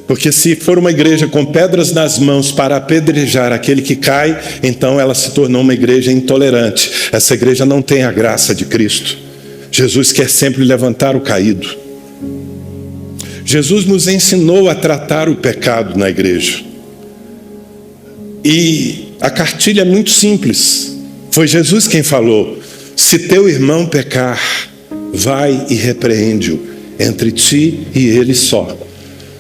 Porque se for uma igreja com pedras nas mãos para apedrejar aquele que cai, então ela se tornou uma igreja intolerante. Essa igreja não tem a graça de Cristo. Jesus quer sempre levantar o caído. Jesus nos ensinou a tratar o pecado na igreja. E a cartilha é muito simples. Foi Jesus quem falou: se teu irmão pecar, vai e repreende-o entre ti e ele só.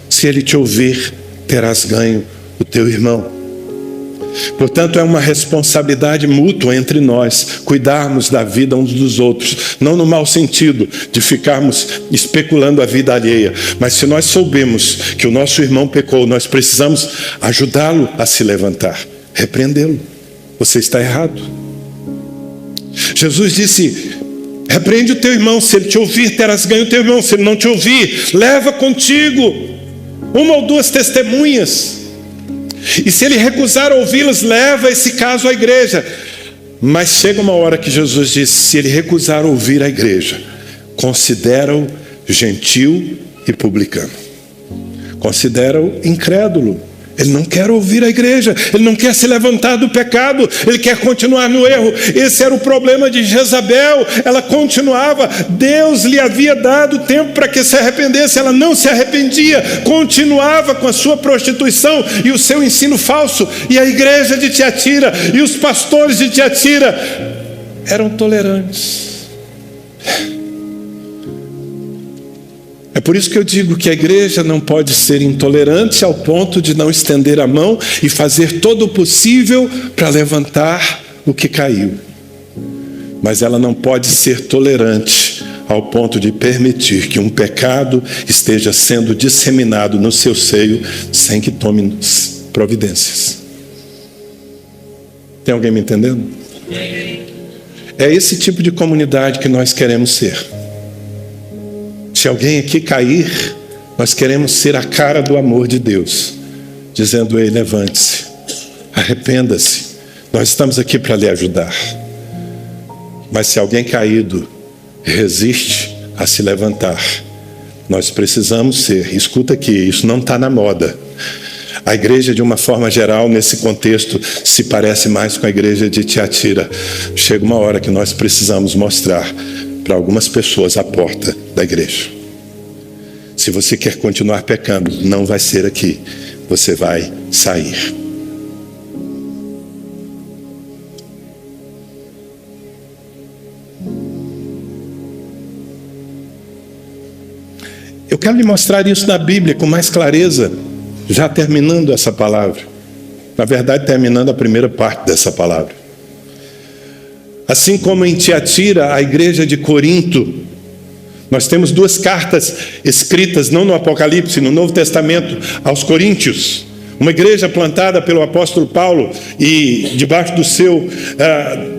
Se ele te ouvir, terás ganho o teu irmão. Portanto, é uma responsabilidade mútua entre nós, cuidarmos da vida uns dos outros, não no mau sentido de ficarmos especulando a vida alheia, mas se nós soubemos que o nosso irmão pecou, nós precisamos ajudá-lo a se levantar, repreendê-lo. Você está errado. Jesus disse: repreende o teu irmão, se ele te ouvir, terás ganho o teu irmão. Se ele não te ouvir, leva contigo uma ou duas testemunhas, e se ele recusar ouvi-las, leva esse caso à igreja. Mas chega uma hora que Jesus disse: se ele recusar ouvir a igreja, considera-o gentil e publicano, considera-o incrédulo. Ele não quer ouvir a igreja, ele não quer se levantar do pecado, ele quer continuar no erro. Esse era o problema de Jezabel, ela continuava. Deus lhe havia dado tempo para que se arrependesse, ela não se arrependia, continuava com a sua prostituição e o seu ensino falso. E a igreja de Tiatira e os pastores de Tiatira eram tolerantes. É por isso que eu digo que a igreja não pode ser intolerante ao ponto de não estender a mão e fazer todo o possível para levantar o que caiu. Mas ela não pode ser tolerante ao ponto de permitir que um pecado esteja sendo disseminado no seu seio sem que tome providências. Tem alguém me entendendo? É esse tipo de comunidade que nós queremos ser. Se alguém aqui cair, nós queremos ser a cara do amor de Deus, dizendo: ei, levante-se, arrependa-se, nós estamos aqui para lhe ajudar. Mas se alguém caído resiste a se levantar, nós precisamos ser, escuta aqui, isso não está na moda. A igreja, de uma forma geral, nesse contexto, se parece mais com a igreja de Tiatira. Chega uma hora que nós precisamos mostrar para algumas pessoas a porta da igreja. Se você quer continuar pecando, não vai ser aqui, você vai sair. Eu quero lhe mostrar isso na Bíblia com mais clareza, já terminando essa palavra. Na verdade, terminando a primeira parte dessa palavra. Assim como em Tiatira, a igreja de Corinto, nós temos duas cartas escritas, não no Apocalipse, no Novo Testamento, aos Coríntios. Uma igreja plantada pelo apóstolo Paulo e debaixo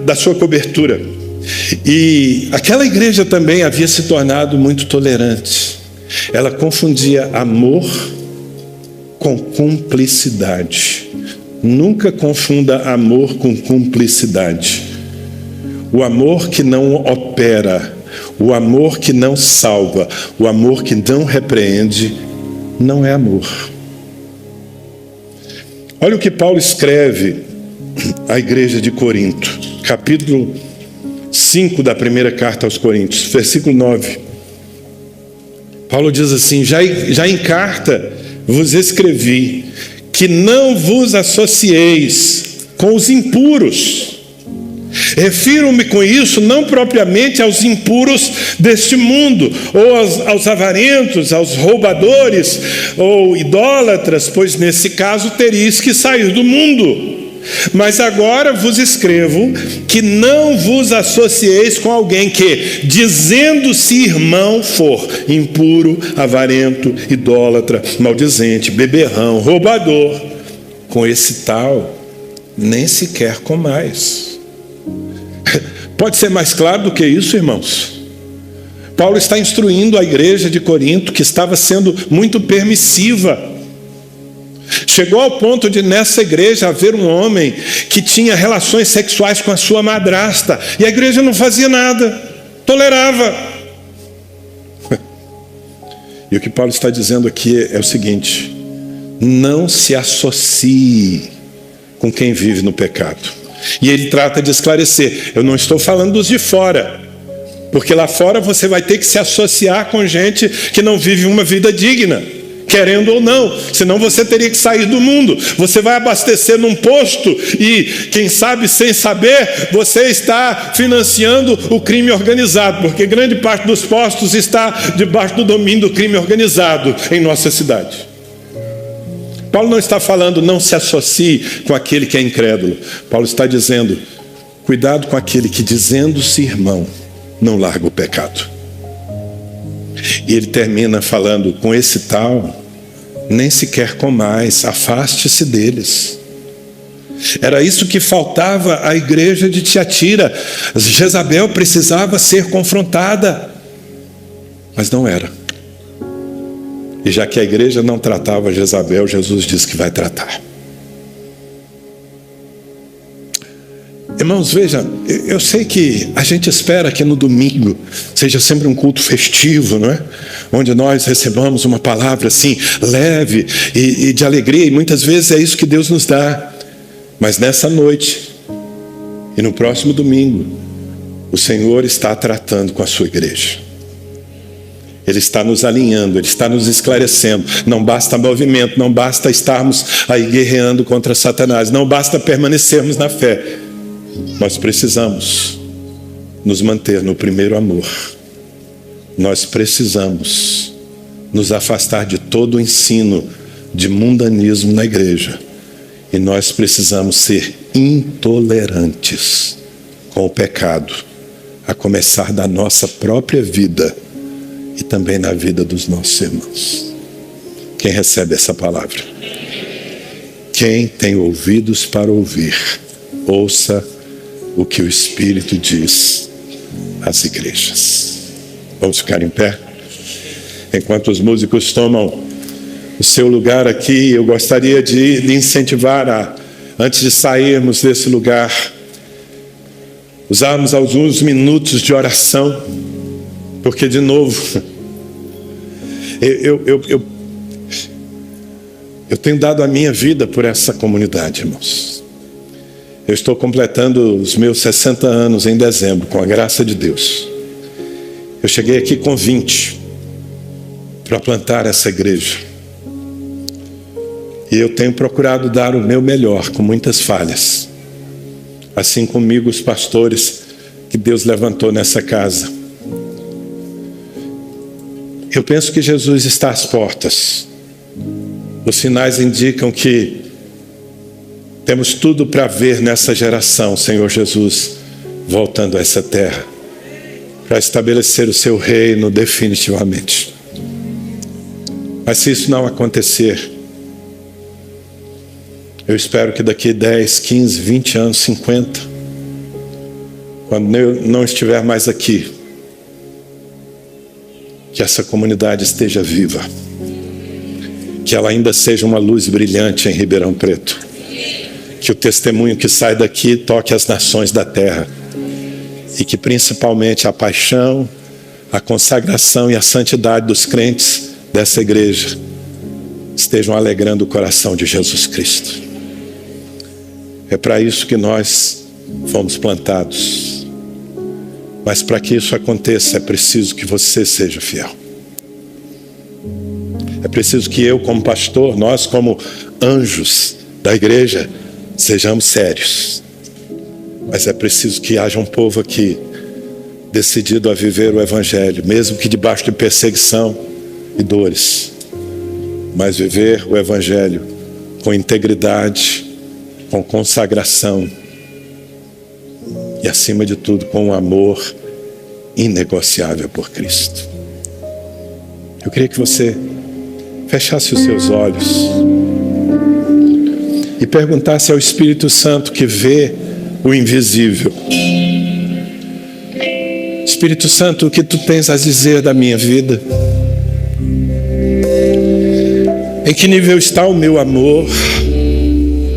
da sua cobertura. E aquela igreja também havia se tornado muito tolerante. Ela confundia amor com cumplicidade. Nunca confunda amor com cumplicidade. O amor que não opera, o amor que não salva, o amor que não repreende, não é amor. Olha o que Paulo escreve à igreja de Corinto, capítulo 5 da primeira carta aos Coríntios, versículo 9. Paulo diz assim: já em carta vos escrevi que não vos associeis com os impuros. Refiro-me com isso não propriamente aos impuros deste mundo, ou aos avarentos, aos roubadores, ou idólatras, pois nesse caso teríeis que sair do mundo. Mas agora vos escrevo que não vos associeis com alguém que, dizendo-se irmão, for impuro, avarento, idólatra, maldizente, beberrão, roubador. Com esse tal, nem sequer comais. Pode ser mais claro do que isso, irmãos? Paulo está instruindo a igreja de Corinto, que estava sendo muito permissiva. Chegou ao ponto de nessa igreja haver um homem que tinha relações sexuais com a sua madrasta, e a igreja não fazia nada, tolerava. E o que Paulo está dizendo aqui é o seguinte: não se associe com quem vive no pecado. E ele trata de esclarecer: eu não estou falando dos de fora, porque lá fora você vai ter que se associar com gente que não vive uma vida digna, querendo ou não, senão você teria que sair do mundo. Você vai abastecer num posto e, quem sabe sem saber, você está financiando o crime organizado, porque grande parte dos postos está debaixo do domínio do crime organizado em nossa cidade. Paulo não está falando não se associe com aquele que é incrédulo. Paulo está dizendo: cuidado com aquele que, dizendo-se irmão, não larga o pecado. E ele termina falando: com esse tal, nem sequer comais, afaste-se deles. Era isso que faltava à igreja de Tiatira. Jezabel precisava ser confrontada, mas não era. E já que a igreja não tratava Jezabel, Jesus disse que vai tratar. Irmãos, veja, eu sei que a gente espera que no domingo seja sempre um culto festivo, não é? Onde nós recebamos uma palavra assim, leve e de alegria, e muitas vezes é isso que Deus nos dá. Mas nessa noite e no próximo domingo, o Senhor está tratando com a sua igreja. Ele está nos alinhando, Ele está nos esclarecendo. Não basta movimento, não basta estarmos aí guerreando contra Satanás, não basta permanecermos na fé. Nós precisamos nos manter no primeiro amor. Nós precisamos nos afastar de todo o ensino de mundanismo na igreja. E nós precisamos ser intolerantes com o pecado, a começar da nossa própria vida e também na vida dos nossos irmãos. Quem recebe essa palavra? Quem tem ouvidos para ouvir, ouça o que o Espírito diz às igrejas. Vamos ficar em pé? Enquanto os músicos tomam o seu lugar aqui, eu gostaria de lhe incentivar antes de sairmos desse lugar, usarmos alguns minutos de oração, porque, de novo, eu tenho dado a minha vida por essa comunidade, irmãos. Eu estou completando os meus 60 anos em dezembro, com a graça de Deus. Eu cheguei aqui com 20 para plantar essa igreja. E eu tenho procurado dar o meu melhor, com muitas falhas. Assim comigo os pastores que Deus levantou nessa casa. Eu penso que Jesus está às portas. Os sinais indicam que temos tudo para ver nessa geração, Senhor Jesus, voltando a essa terra, para estabelecer o seu reino definitivamente. Mas se isso não acontecer, eu espero que daqui 10, 15, 20 anos, 50, quando eu não estiver mais aqui, que essa comunidade esteja viva, que ela ainda seja uma luz brilhante em Ribeirão Preto, que o testemunho que sai daqui toque as nações da terra, e que principalmente a paixão, a consagração e a santidade dos crentes dessa igreja estejam alegrando o coração de Jesus Cristo. É para isso que nós fomos plantados. Mas para que isso aconteça, é preciso que você seja fiel. É preciso que eu, como pastor, nós como anjos da igreja, sejamos sérios. Mas é preciso que haja um povo aqui decidido a viver o Evangelho, mesmo que debaixo de perseguição e dores. Mas viver o Evangelho com integridade, com consagração e, acima de tudo, com um amor inegociável por Cristo. Eu queria que você fechasse os seus olhos e perguntasse ao Espírito Santo, que vê o invisível: Espírito Santo, o que tu tens a dizer da minha vida? Em que nível está o meu amor?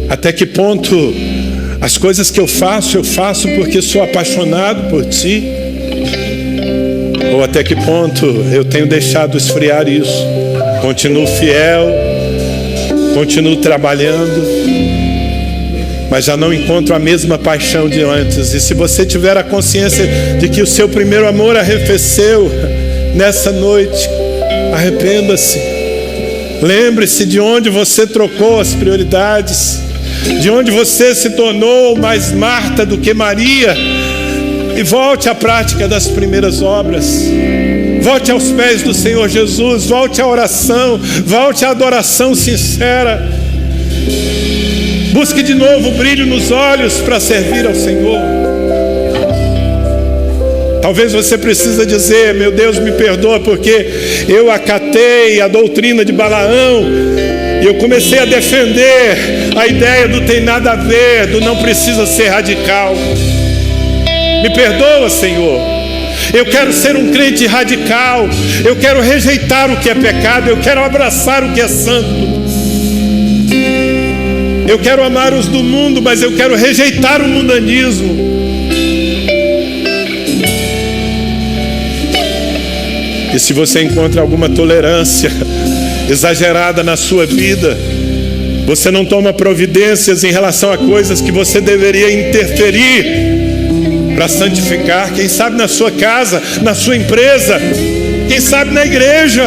Até que ponto as coisas que eu faço porque sou apaixonado por ti? Ou até que ponto eu tenho deixado esfriar isso? Continuo fiel, continuo trabalhando, mas já não encontro a mesma paixão de antes. E se você tiver a consciência de que o seu primeiro amor arrefeceu nessa noite, arrependa-se. Lembre-se de onde você trocou as prioridades, de onde você se tornou mais Marta do que Maria, e volte à prática das primeiras obras. Volte aos pés do Senhor Jesus, volte à oração, volte à adoração sincera. Busque de novo o brilho nos olhos para servir ao Senhor. Talvez você precise dizer: meu Deus, me perdoa, porque eu acatei a doutrina de Balaão e eu comecei a defender a ideia do tem nada a ver, do não precisa ser radical. Me perdoa, Senhor. Eu quero ser um crente radical. Eu quero rejeitar o que é pecado. Eu quero abraçar o que é santo. Eu quero amar os do mundo, mas eu quero rejeitar o mundanismo. E se você encontra alguma tolerância exagerada na sua vida, você não toma providências em relação a coisas que você deveria interferir para santificar, quem sabe na sua casa, na sua empresa, quem sabe na igreja.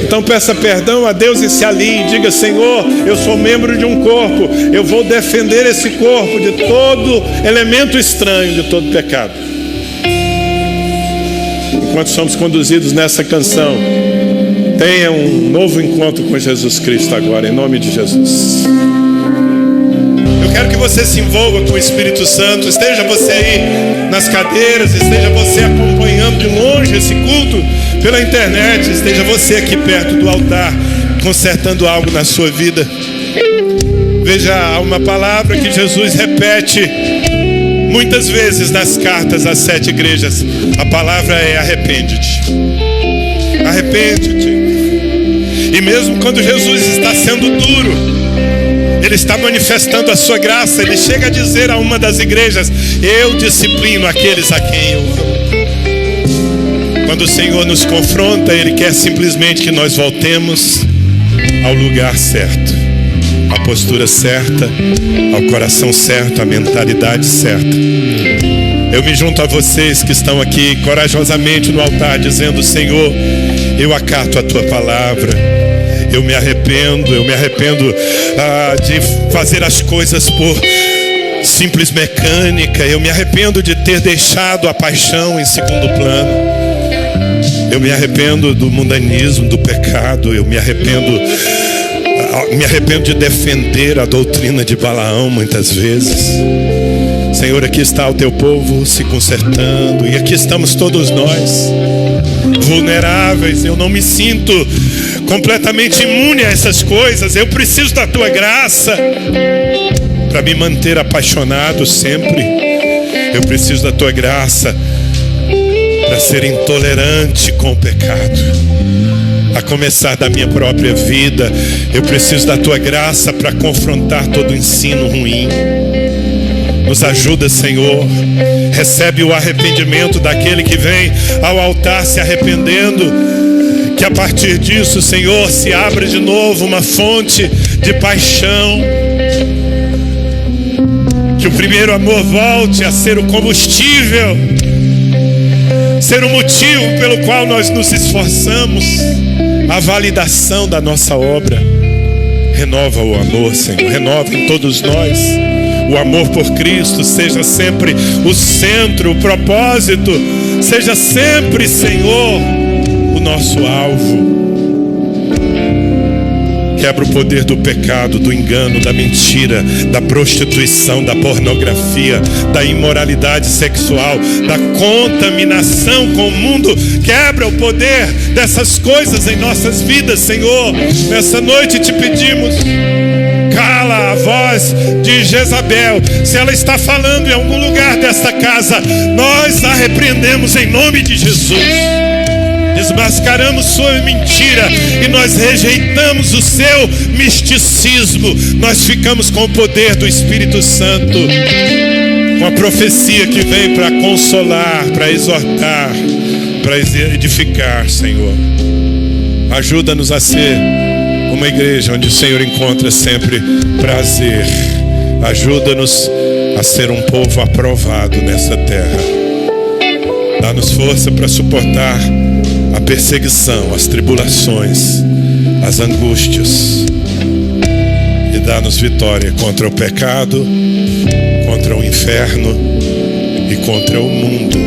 Então peça perdão a Deus e se alinhe. Diga: Senhor, eu sou membro de um corpo, eu vou defender esse corpo de todo elemento estranho, de todo pecado. Enquanto somos conduzidos nessa canção, tenha um novo encontro com Jesus Cristo agora, em nome de Jesus. Eu quero que você se envolva com o Espírito Santo. Esteja você aí nas cadeiras, esteja você acompanhando de longe esse culto pela internet, esteja você aqui perto do altar, consertando algo na sua vida. Veja, há uma palavra que Jesus repete muitas vezes nas cartas às 7 igrejas. A palavra é: arrepende-te. Arrepende-te. E mesmo quando Jesus está sendo duro, Ele está manifestando a sua graça. Ele chega a dizer a uma das igrejas: eu disciplino aqueles a quem eu amo. Quando o Senhor nos confronta, Ele quer simplesmente que nós voltemos ao lugar certo, à postura certa, ao coração certo, à mentalidade certa. Eu me junto a vocês que estão aqui corajosamente no altar, dizendo: Senhor, eu acato a Tua palavra. Eu me arrependo de fazer as coisas por simples mecânica. Eu me arrependo de ter deixado a paixão em segundo plano. Eu me arrependo do mundanismo, do pecado. Eu me arrependo de defender a doutrina de Balaão muitas vezes. Senhor, aqui está o Teu povo se consertando, e aqui estamos todos nós, vulneráveis. Eu não me sinto completamente imune a essas coisas. Eu preciso da Tua graça para me manter apaixonado sempre. Eu preciso da Tua graça para ser intolerante com o pecado, a começar da minha própria vida. Eu preciso da Tua graça para confrontar todo ensino ruim. Nos ajuda, Senhor. Recebe o arrependimento daquele que vem ao altar se arrependendo. Que a partir disso, Senhor, se abra de novo uma fonte de paixão. Que o primeiro amor volte a ser o combustível, ser o motivo pelo qual nós nos esforçamos, a validação da nossa obra. Renova o amor, Senhor. Renova em todos nós o amor por Cristo. Seja sempre o centro, o propósito. Seja sempre, Senhor, o nosso alvo. Quebra o poder do pecado, do engano, da mentira, da prostituição, da pornografia, da imoralidade sexual, da contaminação com o mundo. Quebra o poder dessas coisas em nossas vidas, Senhor. Nessa noite te pedimos, cala a voz de Jezabel. Se ela está falando em algum lugar desta casa, nós a repreendemos em nome de Jesus. Desmascaramos sua mentira e nós rejeitamos o seu misticismo. Nós ficamos com o poder do Espírito Santo, com a profecia que vem para consolar, para exortar, para edificar, Senhor. Ajuda-nos a ser uma igreja onde o Senhor encontra sempre prazer. Ajuda-nos a ser um povo aprovado nessa terra. Dá-nos força para suportar a perseguição, as tribulações, as angústias. E dá-nos vitória contra o pecado, contra o inferno e contra o mundo,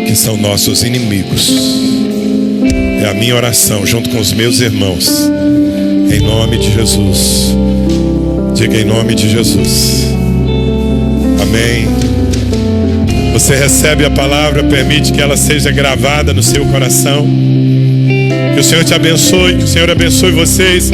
que são nossos inimigos. É a minha oração junto com os meus irmãos, em nome de Jesus. Diga em nome de Jesus. Amém. Você recebe a palavra, permite que ela seja gravada no seu coração. Que o Senhor te abençoe, que o Senhor abençoe vocês.